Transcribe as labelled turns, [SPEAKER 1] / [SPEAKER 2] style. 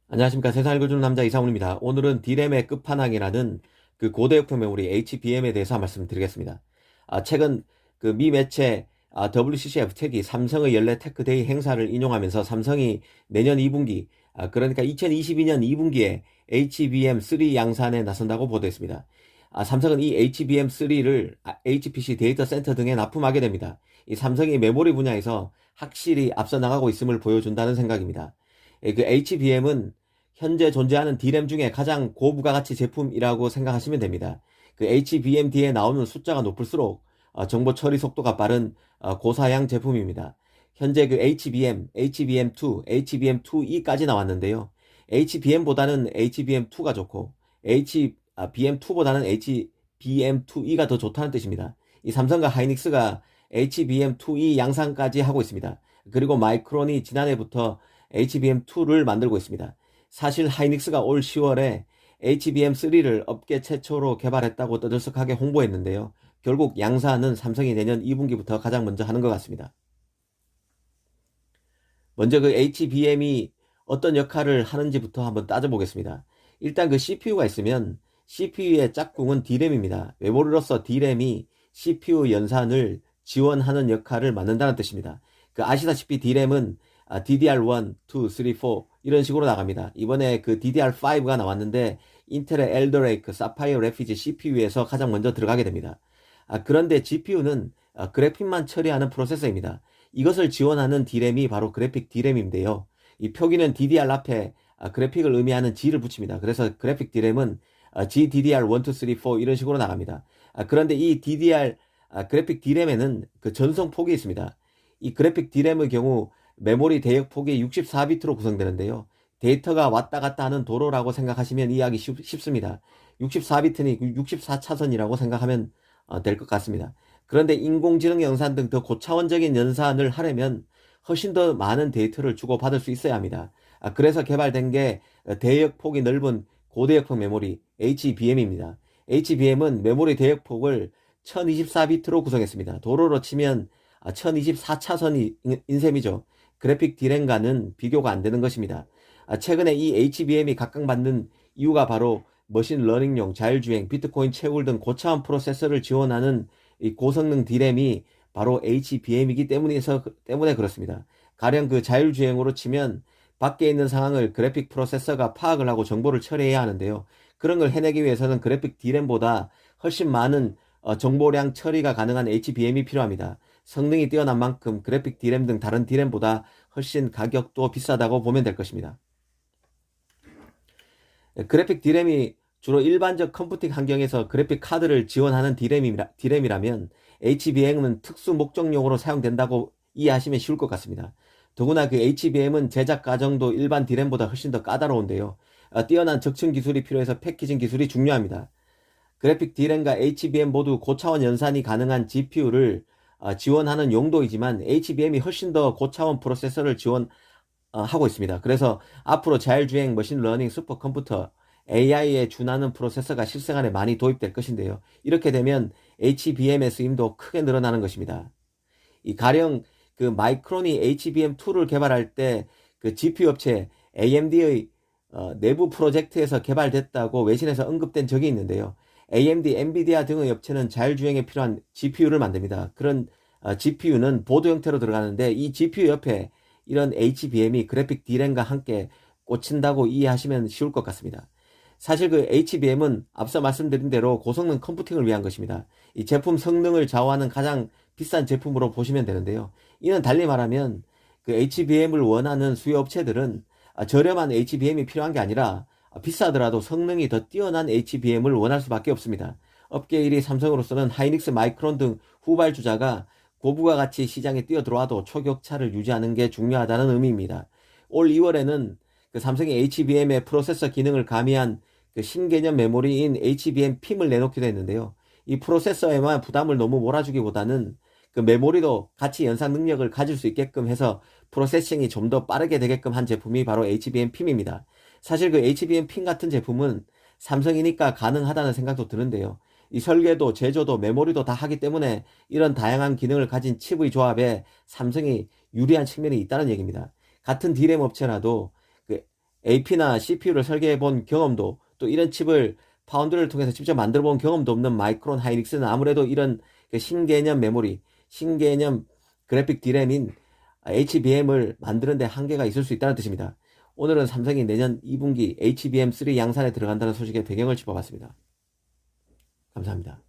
[SPEAKER 1] 안녕하십니까. 세상을 읽어주는 남자 이상훈입니다. 오늘은 D램의 끝판왕이라는 그 고대역풍 메모리 HBM에 대해서 말씀드리겠습니다. 최근 그 미 매체 WCCF 텍이 삼성의 연례 테크데이 행사를 인용하면서 삼성이 내년 2분기, 그러니까 2022년 2분기에 HBM3 양산에 나선다고 보도했습니다. 삼성은 이 HBM3를 HPC 데이터 센터 등에 납품하게 됩니다. 이 삼성이 메모리 분야에서 확실히 앞서 나가고 있음을 보여준다는 생각입니다. 그 HBM은 현재 존재하는 D램 중에 가장 고부가가치 제품이라고 생각하시면 됩니다. 그 HBM 뒤에 나오는 숫자가 높을수록 정보 처리 속도가 빠른 고사양 제품입니다. 현재 그 HBM, HBM2, HBM2E까지 나왔는데요. HBM보다는 HBM2가 좋고 HBM2보다는 HBM2E가 더 좋다는 뜻입니다. 이 삼성과 하이닉스가 HBM2E 양산까지 하고 있습니다. 그리고 마이크론이 지난해부터 HBM2를 만들고 있습니다. 사실 하이닉스가 올 10월에 HBM3를 업계 최초로 개발했다고 떠들썩하게 홍보했는데요. 결국 양산은 삼성이 내년 2분기부터 가장 먼저 하는 것 같습니다. 먼저 그 HBM이 어떤 역할을 하는지부터 한번 따져보겠습니다. 일단 그 CPU가 있으면 CPU의 짝꿍은 D램입니다. 메모리로서 D램이 CPU 연산을 지원하는 역할을 맡는다는 뜻입니다. 그 아시다시피 D램은 DDR1, 2, 3, 4 이런 식으로 나갑니다. 이번에 그 DDR5가 나왔는데 인텔의 엘더레이크, 사파이어 레피지 CPU에서 가장 먼저 들어가게 됩니다. 그런데 GPU는 그래픽만 처리하는 프로세서입니다. 이것을 지원하는 D램이 바로 그래픽 D램인데요. 이 표기는 DDR 앞에 그래픽을 의미하는 G를 붙입니다. 그래서 그래픽 D램은 GDDR1, 2, 3, 4 이런 식으로 나갑니다. 그런데 이 DDR 그래픽 D램에는 그 전송 폭이 있습니다. 이 그래픽 D램의 경우 메모리 대역 폭이 64비트로 구성되는데요. 데이터가 왔다 갔다 하는 도로라고 생각하시면 이해하기 쉽습니다. 64비트니 64차선이라고 생각하면 될 것 같습니다. 그런데 인공지능 연산 등 더 고차원적인 연산을 하려면 훨씬 더 많은 데이터를 주고받을 수 있어야 합니다. 그래서 개발된 게 대역폭이 넓은 고대역폭 메모리 HBM입니다. HBM은 메모리 대역폭을 1024비트로 구성했습니다. 도로로 치면 1024차선이 인셈이죠. 그래픽 D램과는 비교가 안 되는 것입니다. 최근에 이 HBM이 각광받는 이유가 바로 머신러닝용, 자율주행, 비트코인 채굴 등 고차원 프로세서를 지원하는 이 고성능 D램이 바로 HBM이기 때문에 그렇습니다. 가령 그 자율주행으로 치면 밖에 있는 상황을 그래픽 프로세서가 파악을 하고 정보를 처리해야 하는데요. 그런 걸 해내기 위해서는 그래픽 D램보다 훨씬 많은 정보량 처리가 가능한 HBM이 필요합니다. 성능이 뛰어난 만큼 그래픽 D램 등 다른 D램보다 훨씬 가격도 비싸다고 보면 될 것입니다. 그래픽 D램이 주로 일반적 컴퓨팅 환경에서 그래픽 카드를 지원하는 D램이라면 HBM은 특수 목적용으로 사용된다고 이해하시면 쉬울 것 같습니다. 더구나 그 HBM은 제작 과정도 일반 D램보다 훨씬 더 까다로운데요. 뛰어난 적층 기술이 필요해서 패키징 기술이 중요합니다. 그래픽 D램과 HBM 모두 고차원 연산이 가능한 GPU를 지원하는 용도이지만 HBM이 훨씬 더 고차원 프로세서를 지원하고 있습니다. 그래서 앞으로 자율주행, 머신러닝, 슈퍼컴퓨터, AI에 준하는 프로세서가 실생활에 많이 도입될 것인데요. 이렇게 되면 HBM의 쓰임도 크게 늘어나는 것입니다. 이 가령 그 마이크론이 HBM2를 개발할 때 그 GPU 업체 AMD의 내부 프로젝트에서 개발됐다고 외신에서 언급된 적이 있는데요. AMD, 엔비디아 등의 업체는 자율주행에 필요한 GPU를 만듭니다. 그런 GPU는 보드 형태로 들어가는데 이 GPU 옆에 이런 HBM이 그래픽 D램과 함께 꽂힌다고 이해하시면 쉬울 것 같습니다. 사실 그 HBM은 앞서 말씀드린 대로 고성능 컴퓨팅을 위한 것입니다. 이 제품 성능을 좌우하는 가장 비싼 제품으로 보시면 되는데요. 이는 달리 말하면 그 HBM을 원하는 수요 업체들은 저렴한 HBM이 필요한 게 아니라 비싸더라도 성능이 더 뛰어난 HBM을 원할 수밖에 없습니다. 업계 1위 삼성으로서는 하이닉스, 마이크론 등 후발주자가 고부가 가치 시장에 뛰어들어와도 초격차를 유지하는 게 중요하다는 의미입니다. 올 2월에는 그 삼성이 HBM의 프로세서 기능을 가미한 그 신개념 메모리인 HBM 핌을 내놓기도 했는데요. 이 프로세서에만 부담을 너무 몰아주기보다는 그 메모리도 같이 연산 능력을 가질 수 있게끔 해서 프로세싱이 좀 더 빠르게 되게끔 한 제품이 바로 HBM 핌입니다. 사실 그 HBM 핌 같은 제품은 삼성이니까 가능하다는 생각도 드는데요. 이 설계도, 제조도, 메모리도 다 하기 때문에 이런 다양한 기능을 가진 칩의 조합에 삼성이 유리한 측면이 있다는 얘기입니다. 같은 D램 업체라도 그 AP나 CPU를 설계해 본 경험도, 또 이런 칩을 파운드를 통해서 직접 만들어 본 경험도 없는 마이크론 하이닉스는 아무래도 이런 그 신개념 메모리, 신개념 그래픽 D램인 HBM을 만드는데 한계가 있을 수 있다는 뜻입니다. 오늘은 삼성이 내년 2분기 HBM3 양산에 들어간다는 소식의 배경을 짚어봤습니다. 감사합니다.